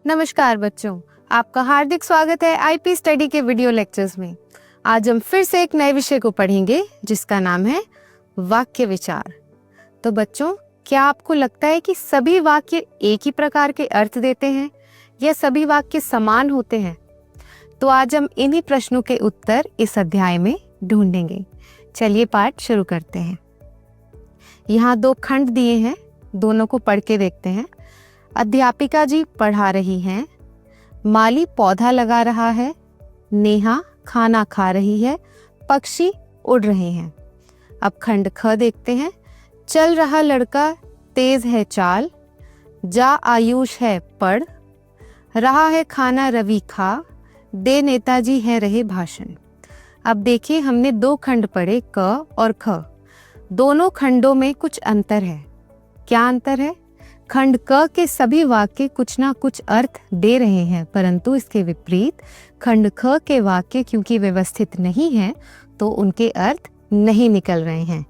नमस्कार बच्चों, आपका हार्दिक स्वागत है आईपी स्टडी के वीडियो लेक्चर्स में। आज हम फिर से एक नए विषय को पढ़ेंगे जिसका नाम है वाक्य विचार। तो बच्चों, क्या आपको लगता है कि सभी वाक्य एक ही प्रकार के अर्थ देते हैं या सभी वाक्य समान होते हैं? तो आज हम इन्हीं प्रश्नों के उत्तर इस अध्याय में ढूंढेंगे। चलिए पाठ शुरू करते हैं। यहाँ 2 खंड दिए हैं, दोनों को पढ़ के देखते हैं। अध्यापिका जी पढ़ा रही हैं, माली पौधा लगा रहा है, नेहा खाना खा रही है, पक्षी उड़ रहे हैं। अब खंड ख देखते हैं। चल रहा लड़का तेज है चाल, जा आयुष है पढ़, रहा है खाना रवि खा, दे नेताजी है रहे भाषण। अब देखिए, हमने 2 खंड पढ़े, क और ख। दोनों खंडों में कुछ अंतर है। क्या अंतर है? खंड क के सभी वाक्य कुछ ना कुछ अर्थ दे रहे हैं, परंतु इसके विपरीत खंड ख के वाक्य क्योंकि व्यवस्थित नहीं है तो उनके अर्थ नहीं निकल रहे हैं।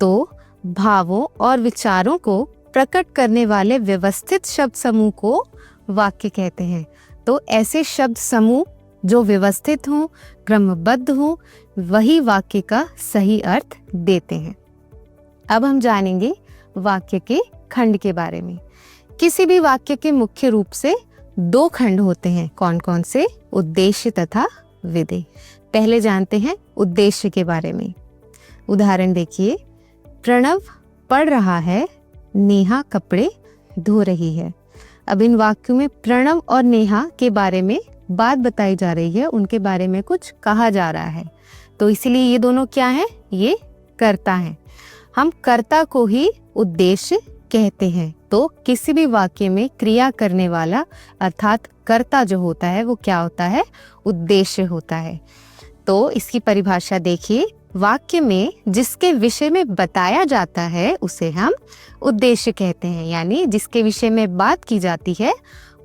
तो भावों और विचारों को प्रकट करने वाले व्यवस्थित शब्द समूह को वाक्य कहते हैं। तो ऐसे शब्द समूह जो व्यवस्थित हों, क्रमबद्ध हों, वही वाक्य का सही अर्थ देते हैं। अब हम जानेंगे वाक्य के खंड के बारे में। किसी भी वाक्य के मुख्य रूप से 2 खंड होते हैं। कौन कौन से? उद्देश्य तथा विधेय। पहले जानते हैं उद्देश्य के बारे में। उदाहरण देखिए, प्रणव पढ़ रहा है, नेहा कपड़े धो रही है। अब इन वाक्यों में प्रणव और नेहा के बारे में बात बताई जा रही है, उनके बारे में कुछ कहा जा रहा है। तो इसलिए ये दोनों क्या हैं? ये कर्ता हैं। हम कर्ता को ही उद्देश्य कहते हैं। तो किसी भी वाक्य में क्रिया करने वाला अर्थात कर्ता जो होता है वो क्या होता है? उद्देश्य होता है। तो इसकी परिभाषा देखिए, वाक्य में जिसके विषय में बताया जाता है उसे हम उद्देश्य कहते हैं, यानी जिसके विषय में बात की जाती है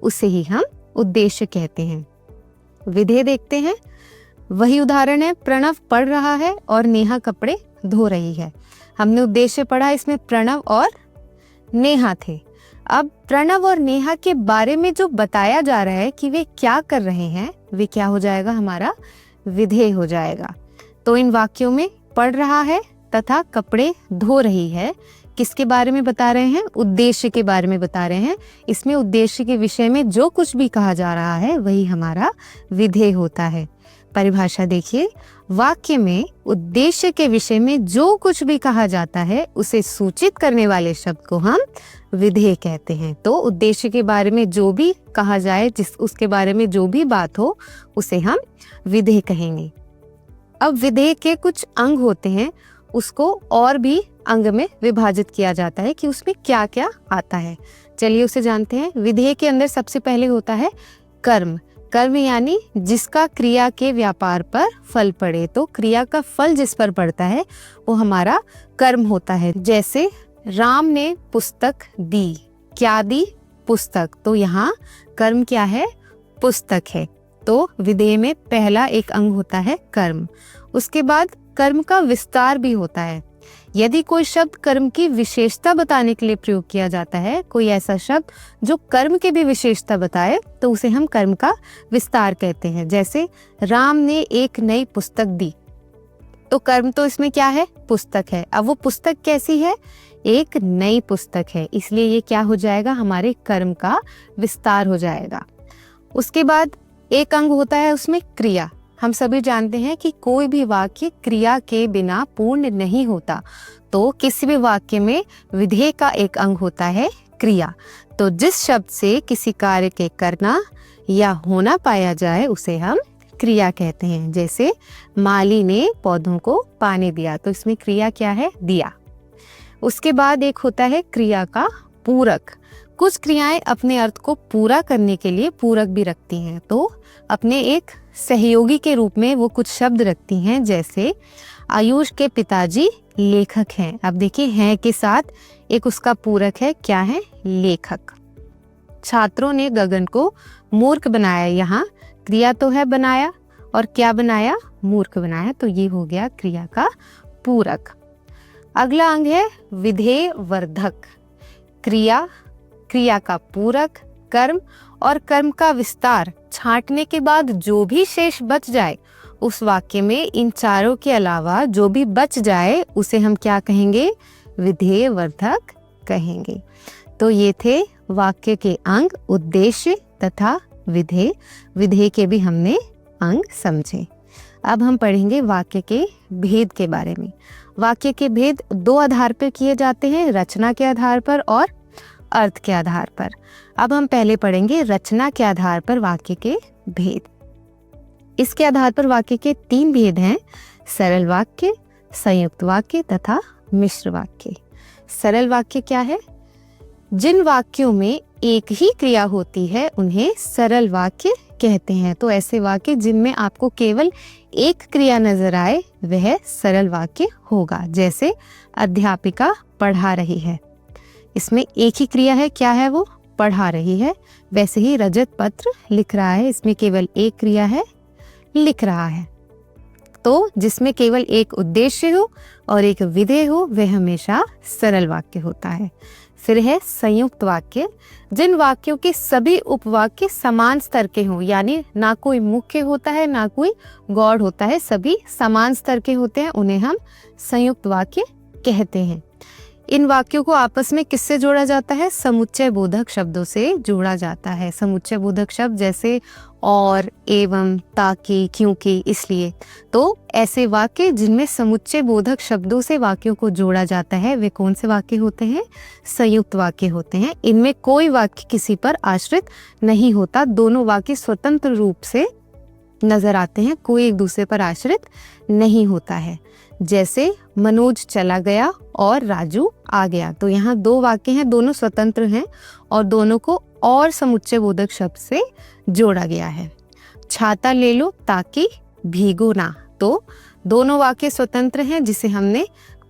उसे ही हम उद्देश्य कहते हैं। विधेय देखते हैं। वही उदाहरण है, प्रणव पढ़ रहा है और नेहा कपड़े धो रही है। हमने उद्देश्य पढ़ा, इसमें प्रणव और नेहा थे। अब प्रणव और नेहा के बारे में जो बताया जा रहा है कि वे क्या कर रहे हैं, वे क्या हो जाएगा? हमारा विधेय हो जाएगा। तो इन वाक्यों में पढ़ रहा है तथा कपड़े धो रही है किसके बारे में बता रहे हैं? उद्देश्य के बारे में बता रहे हैं। इसमें उद्देश्य के विषय में जो कुछ भी कहा जा रहा है वही हमारा विधेय होता है। परिभाषा देखिए, वाक्य में उद्देश्य के विषय में जो कुछ भी कहा जाता है उसे सूचित करने वाले शब्द को हम विधेय कहते हैं। तो उद्देश्य के बारे में जो भी कहा जाए, उसके बारे में जो भी बात हो उसे हम विधेय कहेंगे। अब विधेय के कुछ अंग होते हैं, उसको और भी अंग में विभाजित किया जाता है कि उसमें क्या क्या आता है। चलिए उसे जानते हैं। विधेय के अंदर सबसे पहले होता है कर्म। कर्म यानी जिसका क्रिया के व्यापार पर फल पड़े। तो क्रिया का फल जिस पर पड़ता है वो हमारा कर्म होता है। जैसे राम ने पुस्तक दी। क्या दी? पुस्तक। तो यहाँ कर्म क्या है? पुस्तक है। तो विधेय में पहला एक अंग होता है कर्म। उसके बाद कर्म का विस्तार भी होता है। यदि कोई शब्द कर्म की विशेषता बताने के लिए प्रयोग किया जाता है, कोई ऐसा शब्द जो कर्म की भी विशेषता बताए, तो उसे हम कर्म का विस्तार कहते हैं। जैसे राम ने एक नई पुस्तक दी। तो कर्म तो इसमें क्या है? पुस्तक है। अब वो पुस्तक कैसी है? एक नई पुस्तक है, इसलिए ये क्या हो जाएगा? हमारे कर्म का विस्तार हो जाएगा। उसके बाद एक अंग होता है उसमें क्रिया। हम सभी जानते हैं कि कोई भी वाक्य क्रिया के बिना पूर्ण नहीं होता। तो किसी भी वाक्य में विधेय का एक अंग होता है क्रिया। तो जिस शब्द से किसी कार्य के करना या होना पाया जाए उसे हम क्रिया कहते हैं। जैसे माली ने पौधों को पानी दिया, तो इसमें क्रिया क्या है? दिया। उसके बाद एक होता है क्रिया का पूरक। कुछ क्रियाएं अपने अर्थ को पूरा करने के लिए पूरक भी रखती हैं, तो अपने एक सहयोगी के रूप में वो कुछ शब्द रखती हैं। जैसे आयुष के पिताजी लेखक हैं। अब देखिए, हैं के साथ एक उसका पूरक है, क्या है? लेखक। छात्रों ने गगन को मूर्ख बनाया। यहाँ क्रिया तो है बनाया, और क्या बनाया? मूर्ख बनाया। तो ये हो गया क्रिया का पूरक। अगला अंग है विधेय वर्धक। क्रिया, क्रिया का पूरक, कर्म और कर्म का विस्तार छांटने के बाद जो भी शेष बच जाए, उस वाक्य में इन चारों के अलावा जो भी बच जाए उसे हम क्या कहेंगे? विधेय वर्धक कहेंगे। तो ये थे वाक्य के अंग, उद्देश्य तथा विधेय। विधेय के भी हमने अंग समझे। अब हम पढ़ेंगे वाक्य के भेद के बारे में। वाक्य के भेद दो आधार पर किए जाते हैं, रचना के आधार पर और अर्थ के आधार पर। अब हम पहले पढ़ेंगे रचना के आधार पर वाक्य के भेद। इसके आधार पर वाक्य के 3 भेद हैं, सरल वाक्य, संयुक्त वाक्य तथा मिश्र वाक्य। सरल वाक्य क्या है? जिन वाक्यों में एक ही क्रिया होती है उन्हें सरल वाक्य कहते हैं। तो ऐसे वाक्य जिनमें आपको केवल एक क्रिया नजर आए वह सरल वाक्य होगा। जैसे अध्यापिका पढ़ा रही है, इसमें एक ही क्रिया है, क्या है वो? पढ़ा रही है। वैसे ही रजत पत्र लिख रहा है, इसमें केवल एक क्रिया है, लिख रहा है। तो जिसमें केवल एक उद्देश्य हो और एक विधेय हो वह हमेशा सरल वाक्य होता है। फिर है संयुक्त वाक्य। जिन वाक्यों के सभी उपवाक्य समान स्तर के हों, यानी ना कोई मुख्य होता है ना कोई गौड़ होता है, सभी समान स्तर के होते हैं, उन्हें हम संयुक्त वाक्य कहते हैं। इन वाक्यों को आपस में किससे जोड़ा जाता है? समुच्चय बोधक शब्दों से जोड़ा जाता है। समुच्चय बोधक शब्द जैसे और, एवं, ताकि, क्योंकि, इसलिए। तो ऐसे वाक्य जिनमें समुच्चय बोधक शब्दों से वाक्यों को जोड़ा जाता है वे कौन से वाक्य होते हैं? संयुक्त वाक्य होते हैं। इनमें कोई वाक्य किसी पर आश्रित नहीं होता, दोनों वाक्य स्वतंत्र रूप से नजर आते हैं, कोई एक दूसरे पर आश्रित नहीं होता है। जैसे मनोज चला गया और राजू आ गया। तो यहाँ 2 वाक्य हैं, दोनों स्वतंत्र हैं और दोनों को और समुच्चय बोधक शब्द से जोड़ा गया है। छाता ले लो ताकि भीगो ना। तो दोनों वाक्य स्वतंत्र हैं जिसे हमने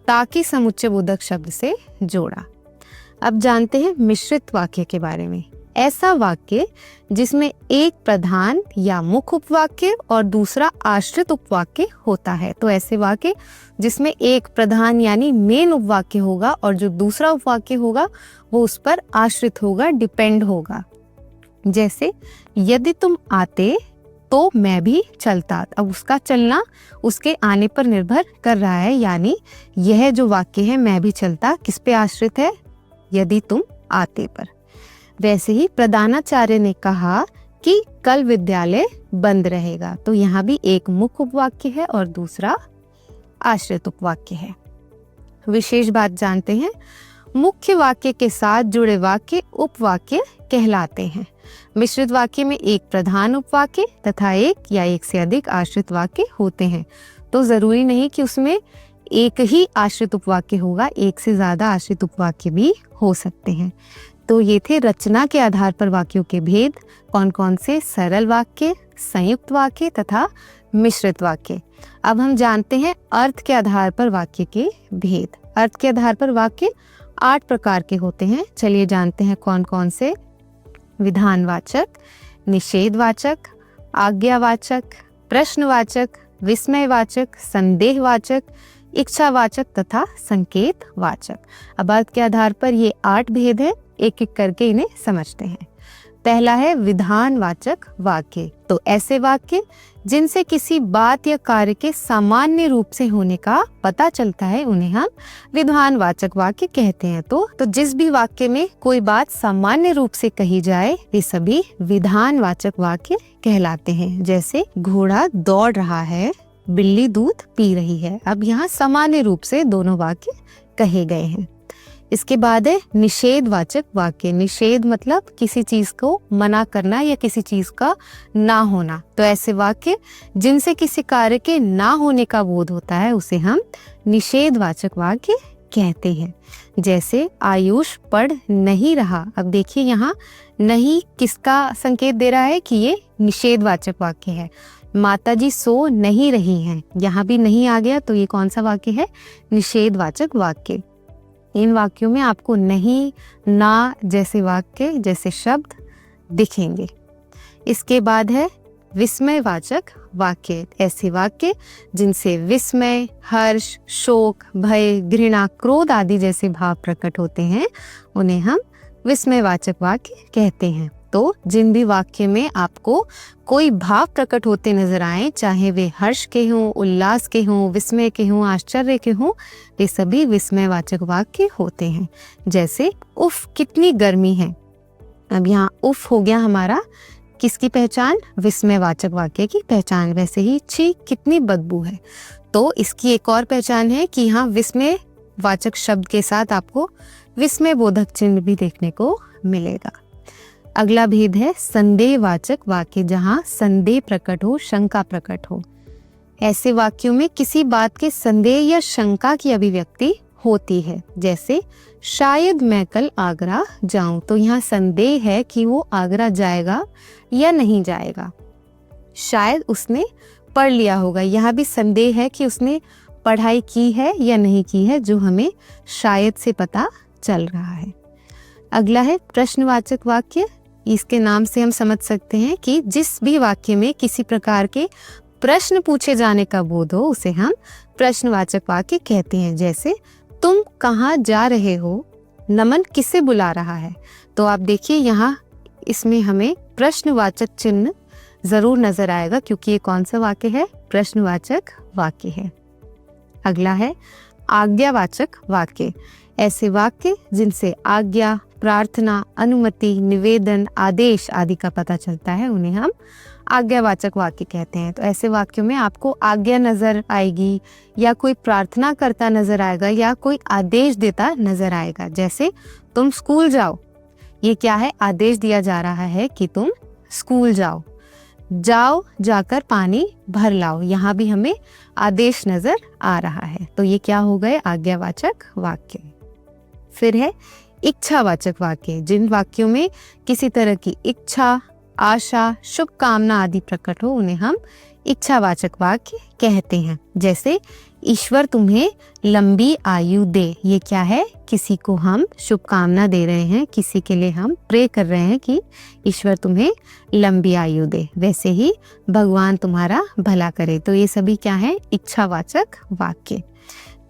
ताकि समुच्चय बोधक शब्द से जोड़ा। अब जानते हैं मिश्रित वाक्य के बारे में। ऐसा वाक्य जिसमें एक प्रधान या मुख्य उपवाक्य और दूसरा आश्रित उपवाक्य होता है। तो ऐसे वाक्य जिसमें एक प्रधान यानी मेन उपवाक्य होगा और जो दूसरा उपवाक्य होगा वो उस पर आश्रित होगा, डिपेंड होगा। जैसे यदि तुम आते तो मैं भी चलता। अब उसका चलना उसके आने पर निर्भर कर रहा है, यानी यह जो वाक्य है मैं भी चलता किस पे आश्रित है? यदि तुम आते पर। वैसे ही प्रधानाचार्य ने कहा कि कल विद्यालय बंद रहेगा। तो यहाँ भी एक मुख्य उपवाक्य है और दूसरा आश्रित उपवाक्य है। विशेष बात जानते हैं, मुख्य वाक्य के साथ जुड़े वाक्य उपवाक्य कहलाते हैं। मिश्रित वाक्य में एक प्रधान उपवाक्य तथा एक या एक से अधिक आश्रित वाक्य होते हैं। तो जरूरी नहीं कि उसमें एक ही आश्रित उपवाक्य होगा, एक से ज्यादा आश्रित उपवाक्य भी हो सकते हैं। तो ये थे रचना के आधार पर वाक्यों के भेद, कौन कौन से? सरल वाक्य, संयुक्त वाक्य तथा मिश्रित वाक्य। अब हम जानते हैं अर्थ के आधार पर वाक्य के भेद। अर्थ के आधार पर वाक्य 8 प्रकार के होते हैं। चलिए जानते हैं कौन कौन से। विधानवाचक, निषेधवाचक, आज्ञावाचक, प्रश्नवाचक, विस्मयवाचक, संदेहवाचक, इच्छावाचक तथा संकेतवाचक। अब अर्थ के आधार पर ये 8 भेद है, एक एक करके इन्हें समझते हैं। पहला है विधानवाचक वाक्य। तो ऐसे वाक्य जिनसे किसी बात या कार्य के सामान्य रूप से होने का पता चलता है उन्हें हम विधानवाचक वाक्य कहते हैं। तो जिस भी वाक्य में कोई बात सामान्य रूप से कही जाए वे सभी विधानवाचक वाक्य कहलाते हैं। जैसे घोड़ा दौड़ रहा है, बिल्ली दूध पी रही है। अब यहाँ सामान्य रूप से दोनों वाक्य कहे गए हैं। इसके बाद है निषेधवाचक वाक्य। निषेध मतलब किसी चीज को मना करना या किसी चीज का ना होना। तो ऐसे वाक्य जिनसे किसी कार्य के ना होने का बोध होता है उसे हम निषेधवाचक वाक्य कहते हैं। जैसे आयुष पढ़ नहीं रहा। अब देखिए यहाँ नहीं किसका संकेत दे रहा है कि ये निषेधवाचक वाक्य है। माताजी सो नहीं रही हैं, यहाँ भी नहीं आ गया, तो ये कौन सा वाक्य है? निषेधवाचक वाक्य। इन वाक्यों में आपको नहीं, ना जैसे वाक्य जैसे शब्द दिखेंगे। इसके बाद है विस्मयवाचक वाक्य। ऐसे वाक्य जिनसे विस्मय, हर्ष, शोक, भय, घृणा, क्रोध आदि जैसे भाव प्रकट होते हैं उन्हें हम विस्मयवाचक वाक्य कहते हैं। तो जिन भी वाक्य में आपको कोई भाव प्रकट होते नजर आए, चाहे वे हर्ष के हों, उल्लास के हों, विस्मय के हों, आश्चर्य के हों, वे सभी विस्मयवाचक वाक्य होते हैं। जैसे उफ कितनी गर्मी है। अब यहाँ उफ हो गया हमारा किसकी पहचान? विस्मयवाचक वाक्य की पहचान। वैसे ही छी कितनी बदबू है, तो इसकी एक और पहचान है कि यहाँ विस्मयवाचक शब्द के साथ आपको विस्मय बोधक चिन्ह भी देखने को मिलेगा। अगला भेद है संदेहवाचक वाक्य, जहां संदेह प्रकट हो, शंका प्रकट हो। ऐसे वाक्यों में किसी बात के संदेह या शंका की अभिव्यक्ति होती है। जैसे शायद मैं कल आगरा जाऊं, तो यहाँ संदेह है कि वो आगरा जाएगा या नहीं जाएगा। शायद उसने पढ़ लिया होगा, यहाँ भी संदेह है कि उसने पढ़ाई की है या नहीं की है, जो हमें शायद से पता चल रहा है। अगला है प्रश्नवाचक वाक्य। इसके नाम से हम समझ सकते हैं कि जिस भी वाक्य में किसी प्रकार के प्रश्न पूछे जाने का बोध हो, उसे हम प्रश्नवाचक वाक्य कहते हैं। जैसे तुम कहाँ जा रहे हो, नमन किसे बुला रहा है। तो आप देखिए यहाँ इसमें हमें प्रश्नवाचक चिन्ह जरूर नजर आएगा, क्योंकि ये कौन सा वाक्य है? प्रश्नवाचक वाक्य है। अगला है आज्ञावाचक वाक्य। ऐसे वाक्य जिनसे आज्ञा, प्रार्थना, अनुमति, निवेदन, आदेश आदि का पता चलता है, उन्हें हम आज्ञावाचक वाक्य कहते हैं। तो ऐसे वाक्यों में आपको आज्ञा नजर आएगी, या कोई प्रार्थना करता नजर आएगा, या कोई आदेश देता नजर आएगा। जैसे तुम स्कूल जाओ, ये क्या है? आदेश दिया जा रहा है कि तुम स्कूल जाओ। जाओ जाकर पानी भर लाओ, यहाँ भी हमें आदेश नजर आ रहा है। तो ये क्या हो गए? आज्ञावाचक वाक्य। फिर है इच्छावाचक वाक्य। जिन वाक्यों में किसी तरह की इच्छा, आशा, शुभकामना आदि प्रकट हो, उन्हें हम इच्छावाचक वाक्य कहते हैं। जैसे ईश्वर तुम्हें लंबी आयु दे, ये क्या है? किसी को हम शुभकामना दे रहे हैं, किसी के लिए हम प्रे कर रहे हैं कि ईश्वर तुम्हें लंबी आयु दे। वैसे ही भगवान तुम्हारा भला करे। तो ये सभी क्या है? इच्छावाचक वाक्य।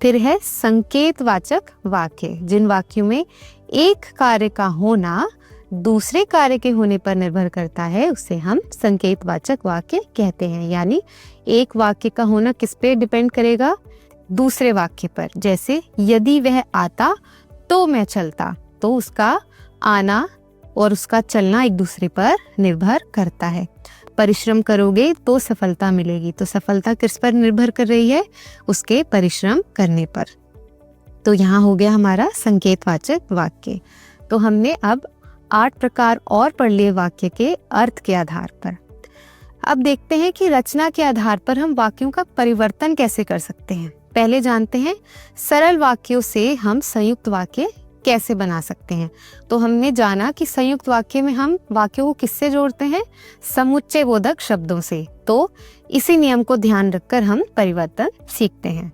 फिर है संकेतवाचक वाक्य। जिन वाक्यों में एक कार्य का होना दूसरे कार्य के होने पर निर्भर करता है, उसे हम संकेतवाचक वाक्य कहते हैं। यानी एक वाक्य का होना किस पे डिपेंड करेगा? दूसरे वाक्य पर। जैसे यदि वह आता तो मैं चलता, तो उसका आना और उसका चलना एक दूसरे पर निर्भर करता है। परिश्रम करोगे तो सफलता मिलेगी, तो सफलता किस पर निर्भर कर रही है? उसके परिश्रम करने पर। तो यहाँ हो गया हमारा संकेतवाचक वाक्य। तो हमने अब 8 प्रकार और पढ़ लिए वाक्य के अर्थ के आधार पर। अब देखते हैं कि रचना के आधार पर हम वाक्यों का परिवर्तन कैसे कर सकते हैं। पहले जानते हैं सरल वाक्यों से हम संयुक्त वाक्य कैसे बना सकते हैं। तो हमने जाना कि संयुक्त वाक्य में हम वाक्यों को किससे जोड़ते हैं? समुच्चय बोधक शब्दों से। तो इसी नियम को ध्यान रखकर हम परिवर्तन सीखते हैं।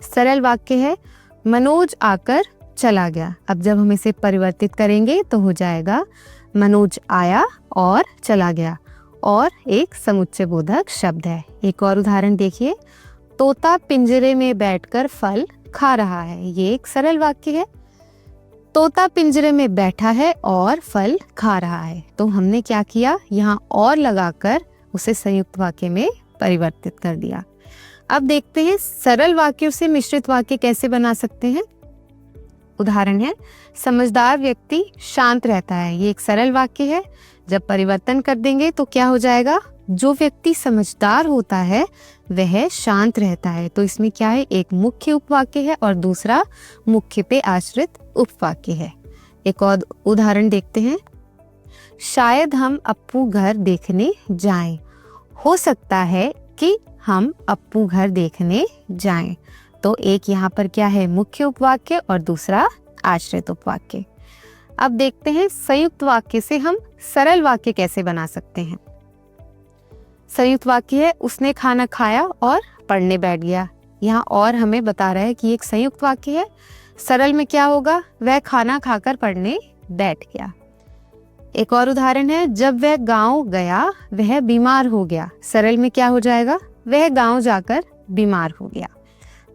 सरल वाक्य है मनोज आकर चला गया। अब जब हम इसे परिवर्तित करेंगे तो हो जाएगा मनोज आया और चला गया, और एक समुच्चय बोधक शब्द है। एक और उदाहरण देखिए, तोता पिंजरे में बैठकर फल खा रहा है। ये एक सरल वाक्य है। तोता पिंजरे में बैठा है और फल खा रहा है। तो हमने क्या किया? यहाँ और लगाकर उसे संयुक्त वाक्य में परिवर्तित कर दिया। अब देखते हैं सरल वाक्यों से मिश्रित वाक्य कैसे बना सकते हैं। उदाहरण है समझदार व्यक्ति शांत रहता है। ये एक सरल वाक्य है। जब परिवर्तन कर देंगे तो क्या हो जाएगा? जो व्यक्ति समझदार होता है वह शांत रहता है। तो इसमें क्या है? एक मुख्य उपवाक्य है और दूसरा मुख्य पे आश्रित उपवाक्य है। एक और उदाहरण देखते हैं, शायद हम अप्पू घर देखने जाएं। हो सकता है कि हम अप्पू घर देखने जाएं। तो एक यहाँ पर क्या है? मुख्य उपवाक्य और दूसरा आश्रित उपवाक्य। अब देखते हैं संयुक्त वाक्य से हम सरल वाक्य कैसे बना सकते हैं। संयुक्त वाक्य है उसने खाना खाया और पढ़ने बैठ गया। यहाँ और हमें बता रहा है कि एक संयुक्त वाक्य है। सरल में क्या होगा? वह खाना खाकर पढ़ने बैठ गया। एक और उदाहरण है, जब वह गांव गया वह बीमार हो गया। सरल में क्या हो जाएगा? वह गांव जाकर बीमार हो गया।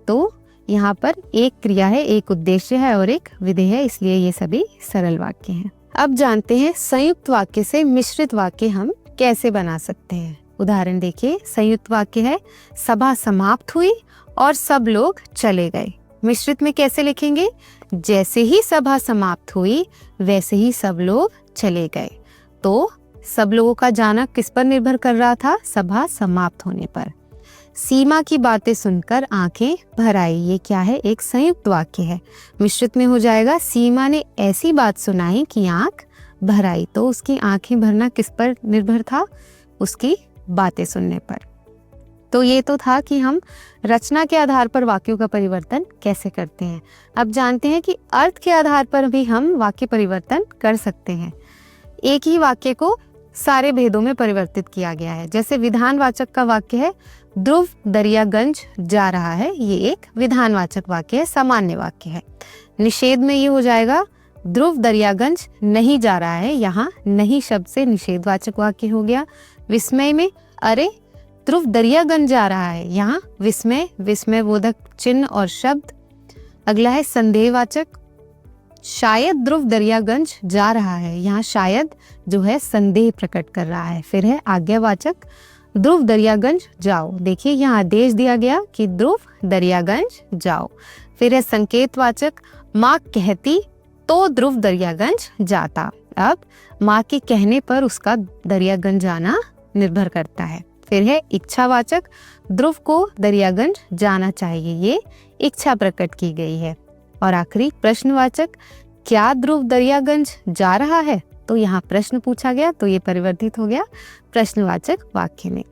तो यहाँ पर एक क्रिया है, एक उद्देश्य है और एक विधेय है, इसलिए ये सभी सरल वाक्य हैं। अब जानते हैं संयुक्त वाक्य से मिश्रित वाक्य हम कैसे बना सकते हैं। उदाहरण देखिए, संयुक्त वाक्य है सभा समाप्त हुई और सब लोग चले गए। मिश्रित में कैसे लिखेंगे? जैसे ही सभा समाप्त हुई वैसे ही सब लोग चले गए। तो सब लोगों का जाना किस पर निर्भर कर रहा था? सभा समाप्त होने पर। सीमा की बातें सुनकर आंखें भर आई, ये क्या है? एक संयुक्त वाक्य है। मिश्रित में हो जाएगा सीमा ने ऐसी बात सुनाई कि आंख भर आई। तो उसकी आंखें भरना किस पर निर्भर था? उसकी बातें सुनने पर। तो ये तो था कि हम रचना के आधार पर वाक्यों का परिवर्तन कैसे करते हैं। अब जानते हैं कि अर्थ के आधार पर भी हम वाक्य परिवर्तन कर सकते हैं। एक ही वाक्य को सारे भेदों में परिवर्तित किया गया है। जैसे विधानवाचक का वाक्य है ध्रुव दरियागंज जा रहा है, ये एक विधानवाचक वाक्य है, सामान्य वाक्य है। निषेध में ये हो जाएगा ध्रुव दरियागंज नहीं जा रहा है, यहाँ नहीं शब्द से निषेधवाचक वाक्य हो गया। विस्मय में अरे ध्रुव दरियागंज जा रहा है, यहाँ विस्मय विस्मयबोधक चिन्ह और शब्द। अगला है संदेहवाचक, शायद ध्रुव दरियागंज जा रहा है, यहाँ शायद जो है संदेह प्रकट कर रहा है। फिर है आज्ञावाचक, ध्रुव दरियागंज जाओ। देखिए यहाँ आदेश दिया गया कि ध्रुव दरियागंज जाओ। फिर है संकेतवाचक, माँ कहती तो ध्रुव दरियागंज जाता। अब माँ के कहने पर उसका दरियागंज जाना निर्भर करता है। फिर है इच्छावाचक, ध्रुव को दरियागंज जाना चाहिए, ये इच्छा प्रकट की गई है। और आखिरी प्रश्नवाचक, क्या ध्रुव दरियागंज जा रहा है? तो यहाँ प्रश्न पूछा गया तो ये परिवर्तित हो गया प्रश्नवाचक वाक्य में।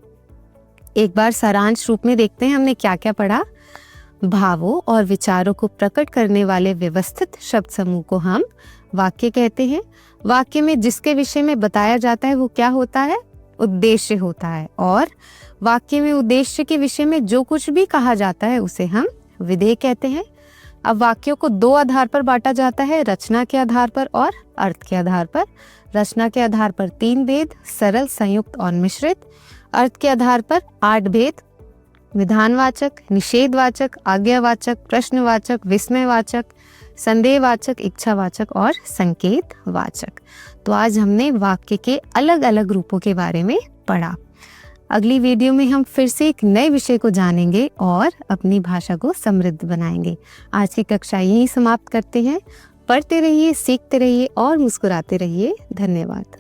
एक बार सारांश रूप में देखते हैं हमने क्या क्या पढ़ा। भावों और विचारों को प्रकट करने वाले व्यवस्थित शब्द समूह को हम वाक्य कहते हैं। वाक्य में जिसके विषय में बताया जाता है वो क्या होता है? उद्देश्य होता है। और वाक्य में उद्देश्य के विषय में जो कुछ भी कहा जाता है उसे हम विधेय कहते हैं। अब वाक्यों को दो आधार पर बांटा जाता है, रचना के आधार पर और अर्थ के आधार पर। रचना के आधार पर 3 भेद, सरल, संयुक्त और मिश्रित। अर्थ के आधार पर 8 भेद, विधानवाचक, निषेधवाचक, आज्ञावाचक, प्रश्नवाचक, विस्मयवाचक, संदेहवाचक, इच्छावाचक और संकेतवाचक। तो आज हमने वाक्य के अलग अलग रूपों के बारे में पढ़ा। अगली वीडियो में हम फिर से एक नए विषय को जानेंगे और अपनी भाषा को समृद्ध बनाएंगे। आज की कक्षा यहीं समाप्त करते हैं। पढ़ते रहिए, सीखते रहिए और मुस्कुराते रहिए। धन्यवाद।